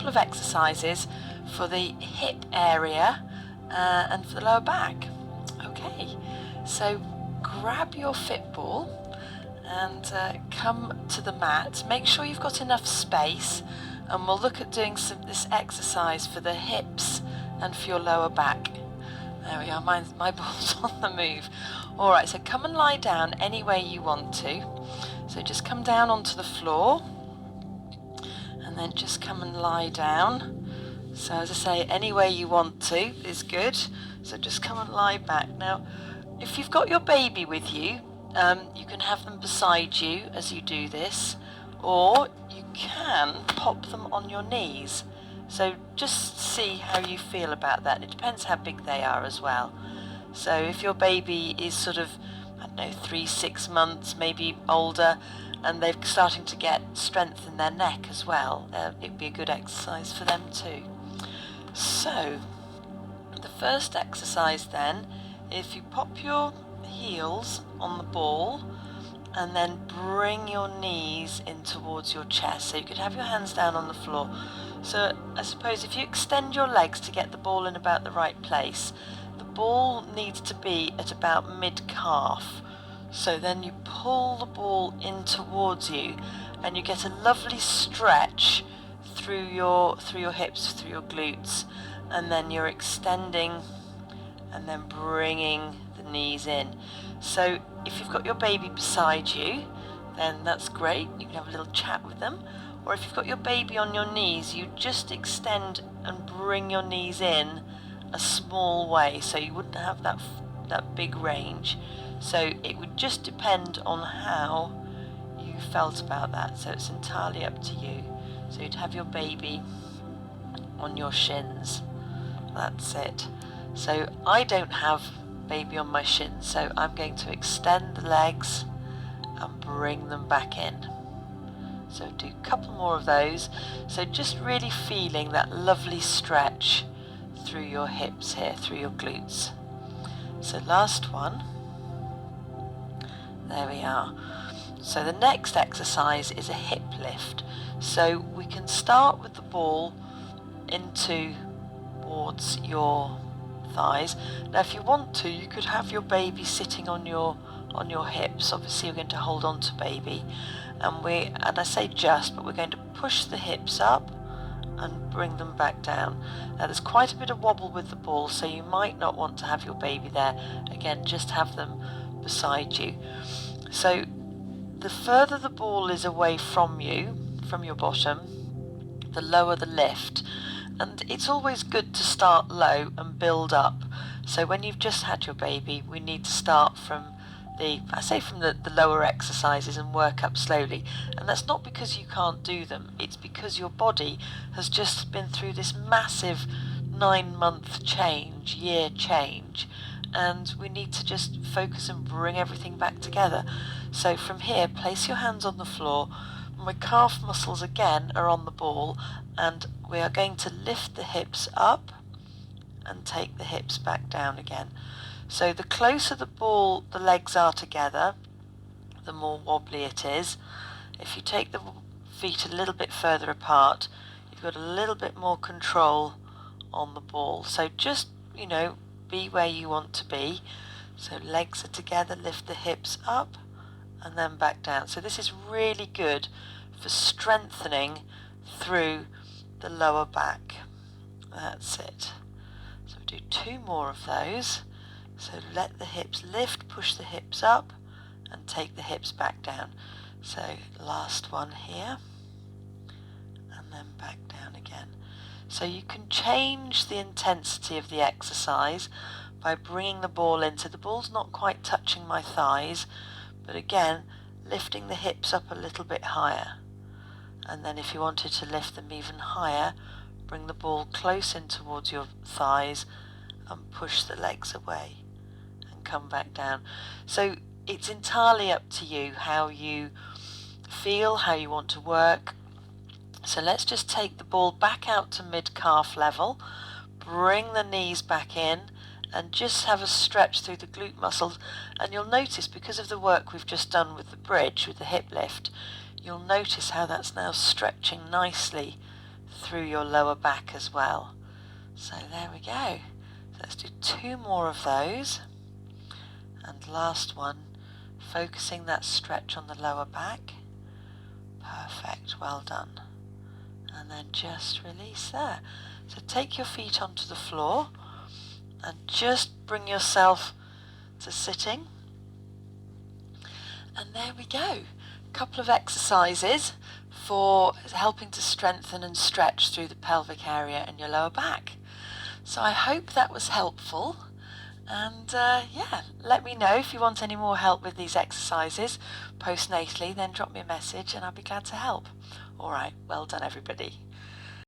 of exercises for the hip area and for the lower back. Okay, so grab your fit ball and come to the mat. Make sure you've got enough space, and we'll look at doing this exercise for the hips and for your lower back. There we are, my ball's on the move. All right, so come and lie down any way you want to. So just come down onto the floor and then just come and lie down. So as I say, any way you want to is good. So just come and lie back. Now, if you've got your baby with you, you can have them beside you as you do this, or you can pop them on your knees. So just see how you feel about that. It depends how big they are as well. So if your baby is sort of, I don't know, 3-6 months, maybe older, and they're starting to get strength in their neck as well, it'd be a good exercise for them too. So the first exercise then, if you pop your heels on the ball and then bring your knees in towards your chest. So you could have your hands down on the floor. So I suppose if you extend your legs to get the ball in about the right place, the ball needs to be at about mid-calf. So then you pull the ball in towards you and you get a lovely stretch through your hips, through your glutes, and then you're extending and then bringing the knees in. So if you've got your baby beside you, then that's great. You can have a little chat with them. Or if you've got your baby on your knees, you just extend and bring your knees in a small way, so you wouldn't have that big range. So it would just depend on how you felt about that. So it's entirely up to you. So you'd have your baby on your shins. That's it. So I don't have baby on my shins, so I'm going to extend the legs and bring them back in. So do a couple more of those. So just really feeling that lovely stretch through your hips here, through your glutes. So last one. There we are. So the next exercise is a hip lift. So we can start with the ball into towards your thighs. Now if you want to, you could have your baby sitting on your hips. Obviously you're going to hold on to baby, and I say just, but we're going to push the hips up and bring them back down. Now there's quite a bit of wobble with the ball, so you might not want to have your baby there. Again, just have them beside you. So the further the ball is away from you, from your bottom, the lower the lift. And it's always good to start low and build up. So when you've just had your baby, we need to start from the lower exercises and work up slowly. And that's not because you can't do them. It's because your body has just been through this massive 9-month change, year change. And we need to just focus and bring everything back together. So from here, place your hands on the floor. My calf muscles again are on the ball, and we are going to lift the hips up and take the hips back down again. So the closer the legs are together, the more wobbly it is. If you take the feet a little bit further apart, you've got a little bit more control on the ball. So just, be where you want to be. So legs are together, lift the hips up and then back down. So this is really good for strengthening through the lower back. That's it. So do 2 more of those. So let the hips lift, push the hips up and take the hips back down. So last one here and then back down again. So you can change the intensity of the exercise by bringing the ball in. So the ball's not quite touching my thighs, but again, lifting the hips up a little bit higher. And then if you wanted to lift them even higher, bring the ball close in towards your thighs and push the legs away and come back down. So it's entirely up to you how you feel, how you want to work. So let's just take the ball back out to mid-calf level, bring the knees back in and just have a stretch through the glute muscles. And you'll notice, because of the work we've just done with the bridge, with the hip lift, you'll notice how that's now stretching nicely through your lower back as well. So there we go. So let's do 2 more of those. And last one, focusing that stretch on the lower back. Perfect, well done. And then just release there. So take your feet onto the floor and just bring yourself to sitting. And there we go. A couple of exercises for helping to strengthen and stretch through the pelvic area and your lower back. So I hope that was helpful. And yeah, let me know if you want any more help with these exercises postnatally, then drop me a message and I'll be glad to help. All right, well done everybody.